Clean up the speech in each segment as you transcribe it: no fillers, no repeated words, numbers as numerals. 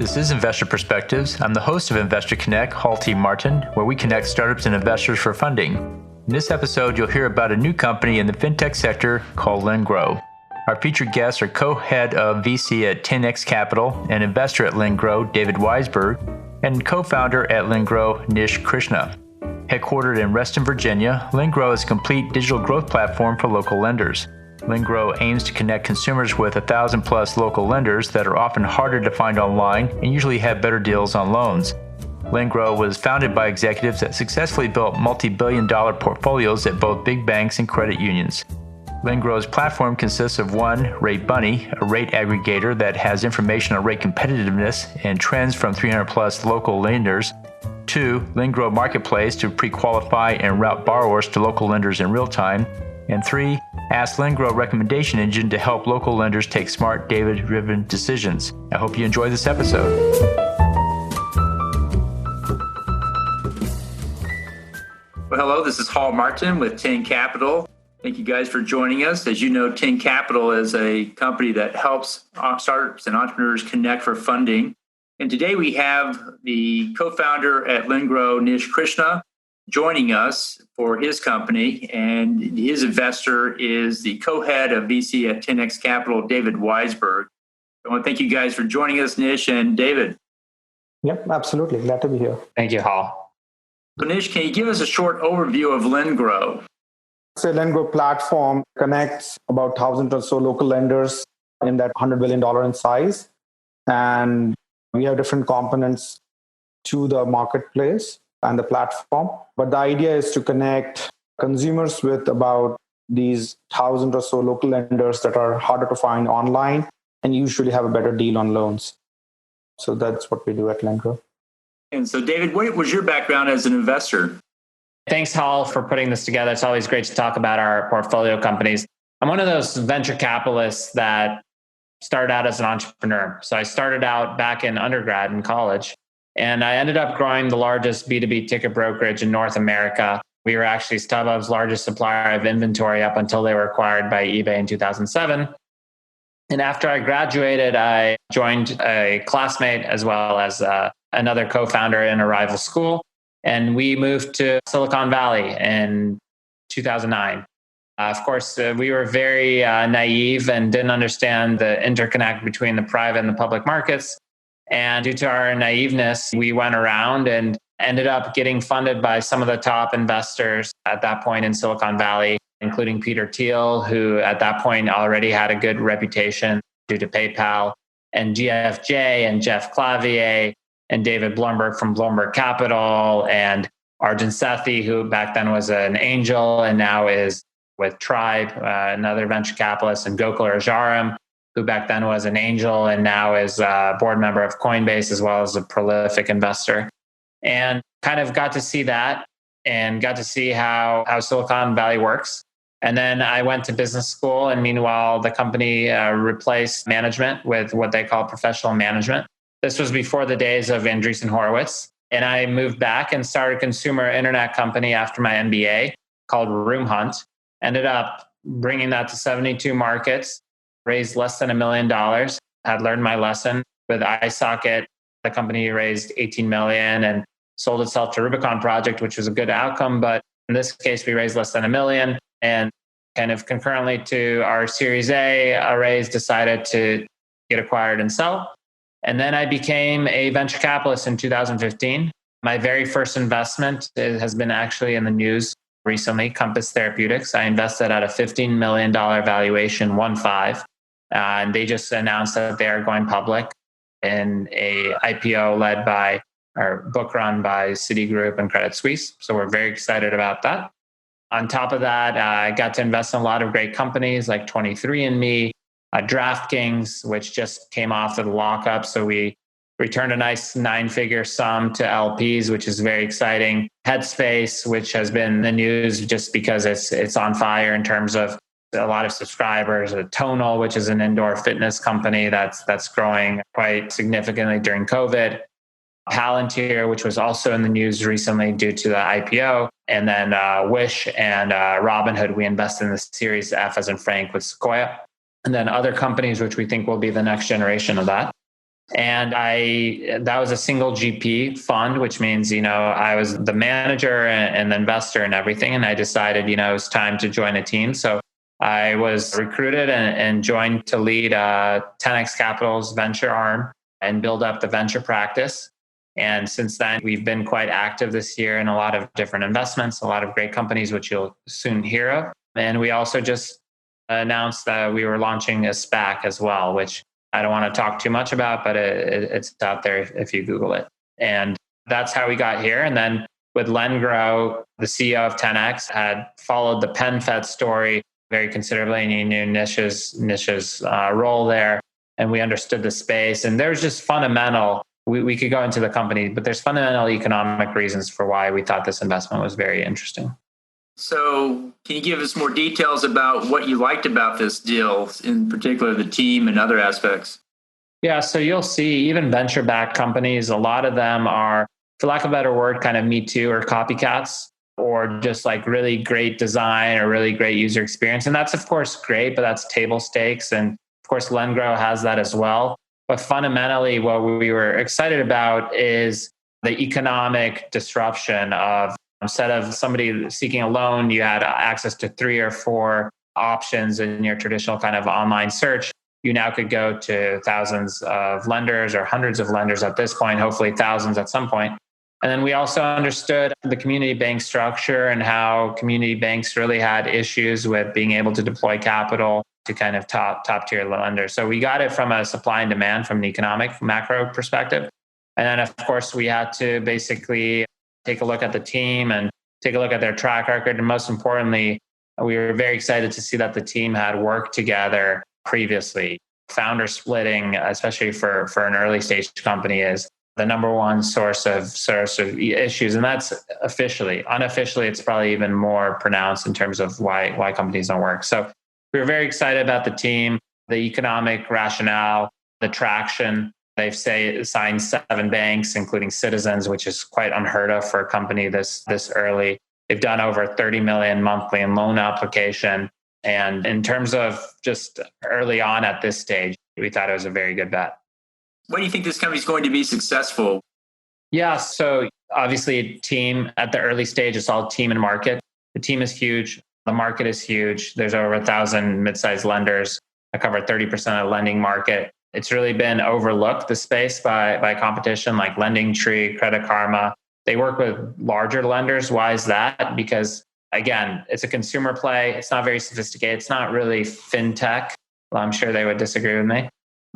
This is Investor Perspectives. I'm the host of Investor Connect, Hall T. Martin, where we connect startups and investors for funding. In this episode, you'll hear about a new company in the fintech sector called LendGrow. Our featured guests are co-head of VC at 10X Capital and investor at LendGrow, David Weisberg, and co-founder at LendGrow, Nish Krishna. Headquartered in Reston, Virginia, LendGrow is a complete digital growth platform for local lenders. LendGrow aims to connect consumers with 1,000 plus local lenders that are often harder to find online and usually have better deals on loans. LendGrow was founded by executives that successfully built multi-billion-dollar portfolios at both big banks and credit unions. LendGrow's platform consists of one, Rate Bunny, a rate aggregator that has information on rate competitiveness and trends from 300 plus local lenders. Two, LendGrow Marketplace to pre-qualify and route borrowers to local lenders in real time. And three, Ask LendGrow recommendation engine to help local lenders take smart, data-driven decisions. I hope you enjoy this episode. Well, hello, this is Hall Martin with 10 Capital. Thank you guys for joining us. As you know, 10 Capital is a company that helps startups and entrepreneurs connect for funding. And today we have the co-founder at LendGrow, Nish Krishna, joining us for his company. And his investor is the co-head of VC at 10X Capital, David Weisberg. I want to thank you guys for joining us, Nish and David. Yep, absolutely. Glad to be here. Thank you, Hall. So Nish, can you give us a short overview of LendGrow? So LendGrow platform connects about 1,000 or so local lenders in that $100 billion in size. And we have different components to the marketplace and the platform. But the idea is to connect consumers with about these 1,000 or so local lenders that are harder to find online and usually have a better deal on loans. So that's what we do at LendGrow. And so David, what was your background as an investor? Thanks, Hall, for putting this together. It's always great to talk about our portfolio companies. I'm one of those venture capitalists that started out as an entrepreneur. So I started out back in undergrad in college, and I ended up growing the largest B2B ticket brokerage in North America. We were actually StubHub's largest supplier of inventory up until they were acquired by eBay in 2007. And after I graduated, I joined a classmate as well as another co-founder in a rival school. And we moved to Silicon Valley in 2009. Of course, we were very naive and didn't understand the interconnect between the private and the public markets. And due to our naiveness, we went around and ended up getting funded by some of the top investors at that point in Silicon Valley, including Peter Thiel, who at that point already had a good reputation due to PayPal, and GFJ and Jeff Clavier, and David Blumberg from Bloomberg Capital, and Arjun Sethi, who back then was an angel and now is with Tribe, another venture capitalist, and Gokul Rajaram, who back then was an angel and now is a board member of Coinbase as well as a prolific investor. And kind of got to see that and got to see how Silicon Valley works. And then I went to business school, and meanwhile, the company replaced management with what they call professional management. This was before the days of Andreessen Horowitz. And I moved back and started a consumer internet company after my MBA called RoomHunt. Ended up bringing that to 72 markets, raised less than $1 million, had learned my lesson. With iSocket, the company raised $18 million and sold itself to Rubicon Project, which was a good outcome. But in this case, we raised less than $1 million. And kind of concurrently to our Series A raise, decided to get acquired and sell. And then I became a venture capitalist in 2015. My very first investment has been actually in the news recently, Compass Therapeutics. I invested at a $15 million valuation, 1.5. And they just announced that they are going public in a IPO led by, or book run by Citigroup and Credit Suisse. So we're very excited about that. On top of that, I got to invest in a lot of great companies like 23andMe, DraftKings, which just came off of the lockup. So we returned a nice 9-figure sum to LPs, which is very exciting. Headspace, which has been in the news just because it's on fire in terms of a lot of subscribers. Tonal, which is an indoor fitness company that's growing quite significantly during COVID. Palantir, which was also in the news recently due to the IPO. And then Wish and Robinhood, we invested in the Series F as in Frank with Sequoia. And then other companies, which we think will be the next generation of that. And that was a single GP fund, which means, I was the manager and the investor and everything. And I decided, it was time to join a team. So I was recruited and joined to lead 10X Capital's venture arm and build up the venture practice. And since then, we've been quite active this year in a lot of different investments, a lot of great companies, which you'll soon hear of. And we also just announced that we were launching a SPAC as well, which I don't want to talk too much about, but it's out there if you Google it. And that's how we got here. And then with Len Grow, the CEO of 10X had followed the PenFed story very considerably, and he knew Nish's role there. And we understood the space. And there's just fundamental, we could go into the company, but there's fundamental economic reasons for why we thought this investment was very interesting. So can you give us more details about what you liked about this deal, in particular the team and other aspects? Yeah, so you'll see even venture-backed companies, a lot of them are, for lack of a better word, kind of me too or copycats, or just like really great design or really great user experience. And that's of course great, but that's table stakes. And of course, Len Grow has that as well. But fundamentally, what we were excited about is the economic disruption of, instead of somebody seeking a loan, you had access to 3 or 4 options in your traditional kind of online search. You now could go to thousands of lenders or hundreds of lenders at this point, hopefully thousands at some point. And then we also understood the community bank structure and how community banks really had issues with being able to deploy capital to kind of top tier lenders. So we got it from a supply and demand from an economic macro perspective. And then of course we had to basically take a look at the team and take a look at their track record. And most importantly, we were very excited to see that the team had worked together previously. Founder splitting, especially for an early stage company, is the number one source of issues. And that's officially. Unofficially, it's probably even more pronounced in terms of why companies don't work. So we were very excited about the team, the economic rationale, the traction. They've signed 7 banks, including Citizens, which is quite unheard of for a company this early. They've done over 30 million monthly in loan application. And in terms of just early on at this stage, we thought it was a very good bet. Why do you think this company is going to be successful? Yeah, so obviously team at the early stage, it's all team and market. The team is huge. The market is huge. There's over 1,000 mid-sized lenders that cover 30% of the lending market. It's really been overlooked, the space, by competition like LendingTree, Credit Karma. They work with larger lenders. Why is that? Because again, it's a consumer play. It's not very sophisticated. It's not really fintech. Well, I'm sure they would disagree with me.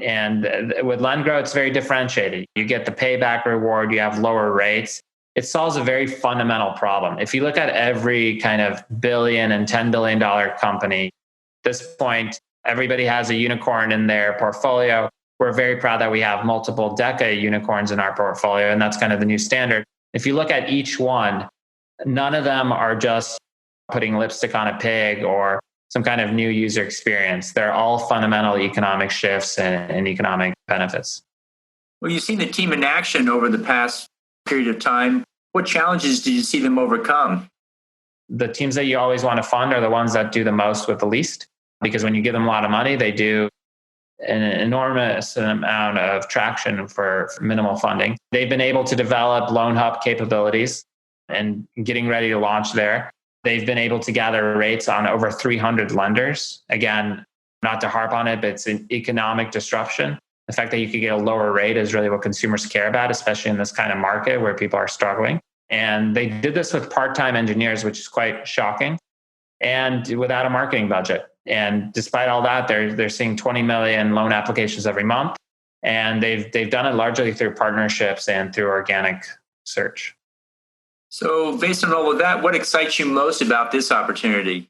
And with Len Grow, it's very differentiated. You get the payback reward. You have lower rates. It solves a very fundamental problem. If you look at every kind of billion and $10 billion company, at this point, everybody has a unicorn in their portfolio. We're very proud that we have multiple decade unicorns in our portfolio, and that's kind of the new standard. If you look at each one, none of them are just putting lipstick on a pig or some kind of new user experience. They're all fundamental economic shifts and economic benefits. Well, you've seen the team in action over the past period of time. What challenges did you see them overcome? The teams that you always want to fund are the ones that do the most with the least, because when you give them a lot of money, they do an enormous amount of traction for minimal funding. They've been able to develop Loan Hub capabilities and getting ready to launch there. They've been able to gather rates on over 300 lenders. Again, not to harp on it, but it's an economic disruption. The fact that you could get a lower rate is really what consumers care about, especially in this kind of market where people are struggling. And they did this with part-time engineers, which is quite shocking, and without a marketing budget. And despite all that, they're seeing 20 million loan applications every month. And they've done it largely through partnerships and through organic search. So based on all of that, what excites you most about this opportunity?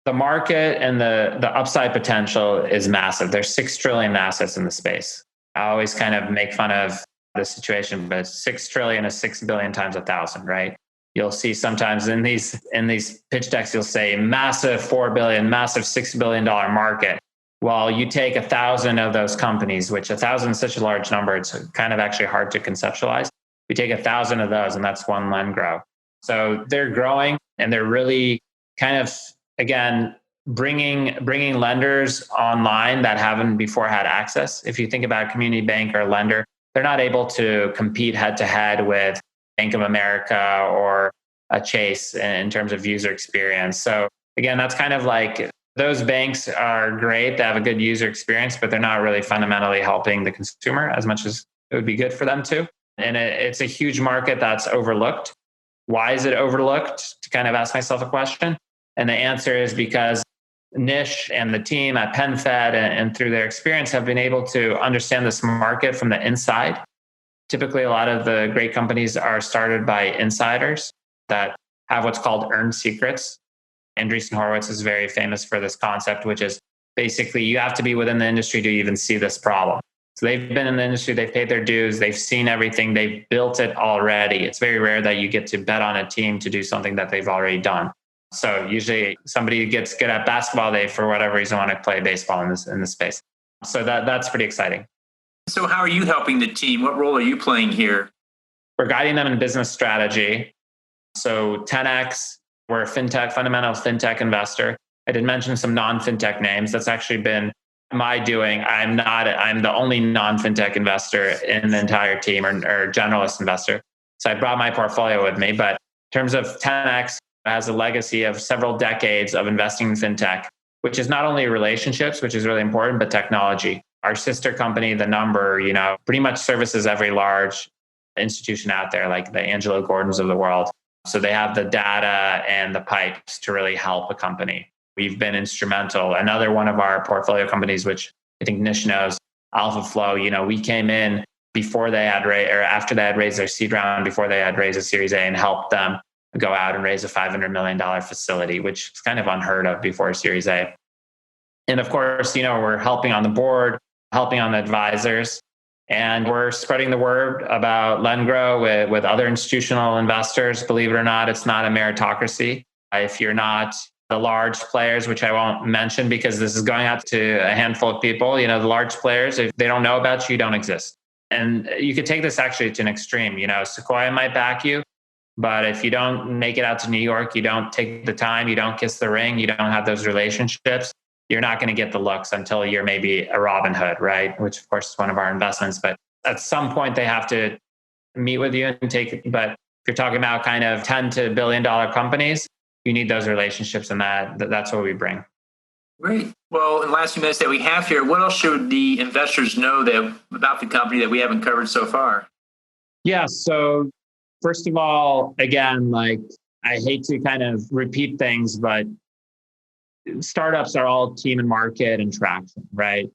The market and the upside potential is massive. There's 6 trillion assets in the space. I always kind of make fun of the situation, but 6 trillion is 6 billion times 1,000, right? You'll see sometimes in these pitch decks, you'll say massive 4 billion, massive $6 billion market. Well, you take 1,000 of those companies, which 1,000 is such a large number, it's kind of actually hard to conceptualize. We take 1,000 of those, and that's one Len Grow. So they're growing, and they're really kind of, again, bringing lenders online that haven't before had access. If you think about a community bank or a lender, they're not able to compete head to head with Bank of America or a Chase in terms of user experience. So again, that's kind of like those banks are great. They have a good user experience, but they're not really fundamentally helping the consumer as much as it would be good for them to. And it's a huge market that's overlooked. Why is it overlooked? To kind of ask myself a question. And the answer is because Nish and the team at PenFed and through their experience have been able to understand this market from the inside. Typically, a lot of the great companies are started by insiders that have what's called earned secrets. Andreessen Horowitz is very famous for this concept, which is basically you have to be within the industry to even see this problem. So they've been in the industry, they've paid their dues, they've seen everything, they've built it already. It's very rare that you get to bet on a team to do something that they've already done. So usually somebody gets good at basketball, they, for whatever reason, want to play baseball in this space. So that's pretty exciting. So how are you helping the team? What role are you playing here? We're guiding them in business strategy. So 10X, we're a fundamental fintech investor. I did mention some non-fintech names. That's actually been my doing. I'm the only non-fintech investor in the entire team or generalist investor. So I brought my portfolio with me. But in terms of 10X, has a legacy of several decades of investing in fintech, which is not only relationships, which is really important, but technology. Our sister company, The Number, pretty much services every large institution out there, like the Angelo Gordons of the world. So they have the data and the pipes to really help a company. We've been instrumental. Another one of our portfolio companies, which I think Nish knows, AlphaFlow, we came in before they had after they had raised their seed round, before they had raised a Series A, and helped them go out and raise a $500 million facility, which is kind of unheard of before Series A. And of course, we're helping on the board, helping on the advisors, and we're spreading the word about LendGrow with other institutional investors. Believe it or not, it's not a meritocracy. If you're not the large players, which I won't mention because this is going out to a handful of people, the large players, if they don't know about you, you don't exist. And you could take this actually to an extreme. Sequoia might back you, but if you don't make it out to New York, you don't take the time, you don't kiss the ring, you don't have those relationships, you're not going to get the looks until you're maybe a Robinhood, right? Which of course is one of our investments. But at some point they have to meet with you and take, but if you're talking about kind of 10 to billion dollar companies, you need those relationships, and that's what we bring. Great. Well, in the last few minutes that we have here, what else should the investors know about the company that we haven't covered so far? Yeah. So first of all, again, I hate to kind of repeat things, but startups are all team and market and traction, right?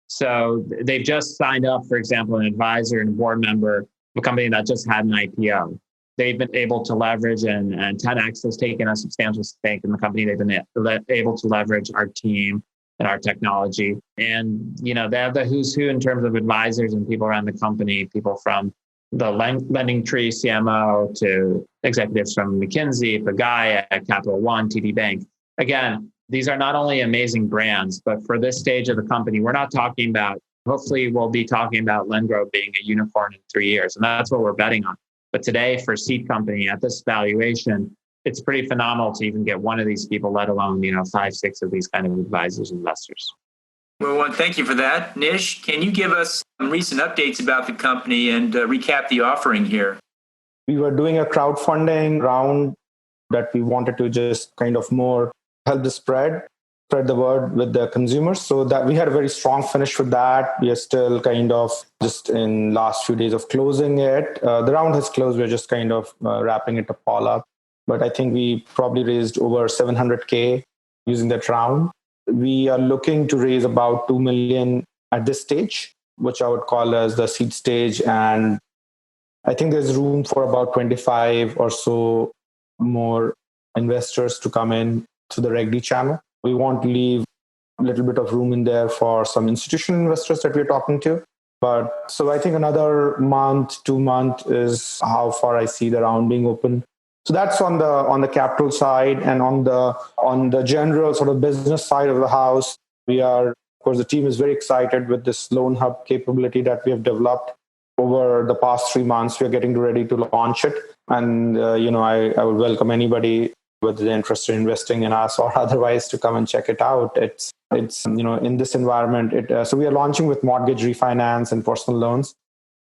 So they've just signed up, for example, an advisor and a board member of a company that just had an IPO. They've been able to leverage, and 10X has taken a substantial stake in the company. They've been able to leverage our team and our technology. And, they have the who's who in terms of advisors and people around the company, people from the Lending Tree CMO to executives from McKinsey, Pagaya, Capital One, TD Bank. Again, these are not only amazing brands, but for this stage of the company, we're not talking about, hopefully we'll be talking about LendGrow being a unicorn in 3 years. And that's what we're betting on. But today for seed company at this valuation, it's pretty phenomenal to even get one of these people, let alone, 5, 6 of these kind of advisors, investors. Well, thank you for that. Nish, can you give us some recent updates about the company and recap the offering here? We were doing a crowdfunding round that we wanted to just kind of more help the spread the word with the consumers. So that we had a very strong finish with that. We are still kind of just in last few days of closing it. The round has closed. We're just kind of wrapping it up all up. But I think we probably raised over 700K using that round. We are looking to raise about 2 million at this stage, which I would call as the seed stage. And I think there's room for about 25 or so more investors to come in to the Reg D channel. We want to leave a little bit of room in there for some institutional investors that we're talking to. But so I think another month, 2 months is how far I see the round being open. So that's on the capital side, and on the general sort of business side of the house, we are, of course, the team is very excited with this Loan Hub capability that we have developed over the past 3 months. We are getting ready to launch it, and I would welcome anybody whether they're interested in investing in us or otherwise to come and check it out. It's in this environment. So we are launching with mortgage refinance and personal loans.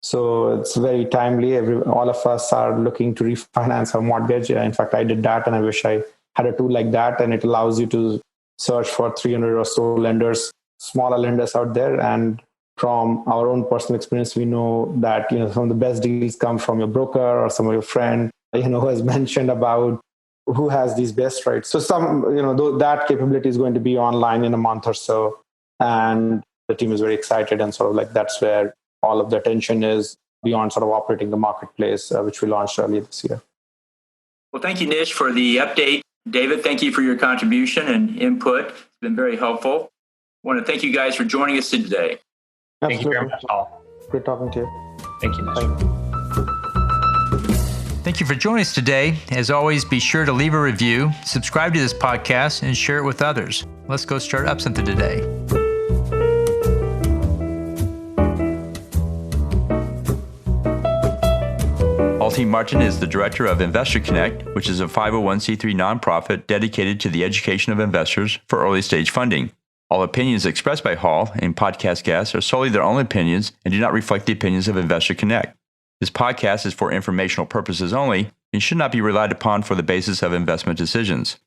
So it's very timely. All of us are looking to refinance our mortgage. In fact, I did that, and I wish I had a tool like that. And it allows you to search for 300 or so lenders, smaller lenders out there. And from our own personal experience, we know that some of the best deals come from your broker or some of your friend, who has mentioned about who has these best rates. So that capability is going to be online in a month or so, and the team is very excited. And sort of like that's where all of the attention is beyond sort of operating the marketplace, which we launched earlier this year. Well, thank you, Nish, for the update. David, thank you for your contribution and input. It's been very helpful. I want to thank you guys for joining us today. Absolutely. Thank you very much, Paul. Great talking to you. Thank you, Nish. Thank you for joining us today. As always, be sure to leave a review, subscribe to this podcast, and share it with others. Let's go start up something today. Halti Martin is the director of Investor Connect, which is a 501c3 nonprofit dedicated to the education of investors for early stage funding. All opinions expressed by Hall and podcast guests are solely their own opinions and do not reflect the opinions of Investor Connect. This podcast is for informational purposes only and should not be relied upon for the basis of investment decisions.